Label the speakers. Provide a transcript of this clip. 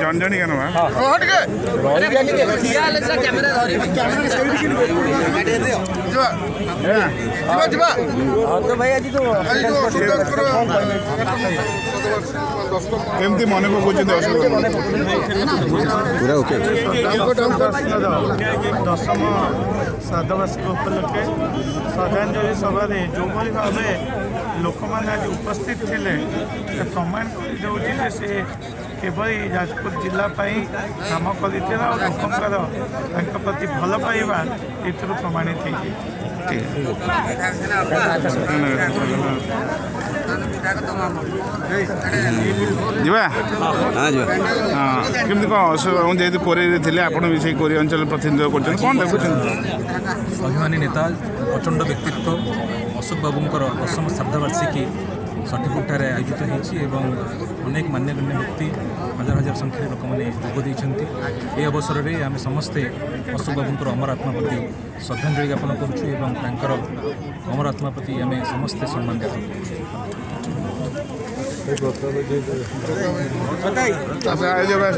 Speaker 1: जन जन क्या केमती मन पकाउँ
Speaker 2: पूरा ओके
Speaker 3: दशम श्राद्धवार्षिक उपलक्षे श्रद्धांजलि सभा जो भाव लोक मैंने आज उपस्थित थे प्रमाण कर से केवल जाजपुर जिलापाई काम कर लोकंर प्रति भल पाइबा ये प्रमाणित हो
Speaker 1: केमती कौन जेहतु कोरे थे आप कोरे अंचल प्रतिनिधित्व कर कौन देखुं
Speaker 4: अभिमानी नेता प्रचंड व्यक्तित्व अशोक बाबूंकर दशम श्राद्धवार्षिकी सठिकठार आयोजित होती अनेक मान्यगण्य व्यक्ति हजार हजार संख्यार लोक मैंने जोगदे ये अवसर में आम समस्ते अशोक बाबूंकर अमर आत्मा प्रति श्रद्धांजलि ज्ञापन करुँ अमर आत्मा प्रति आम समस्ते सम्मान ज्ञापन
Speaker 1: आयोजक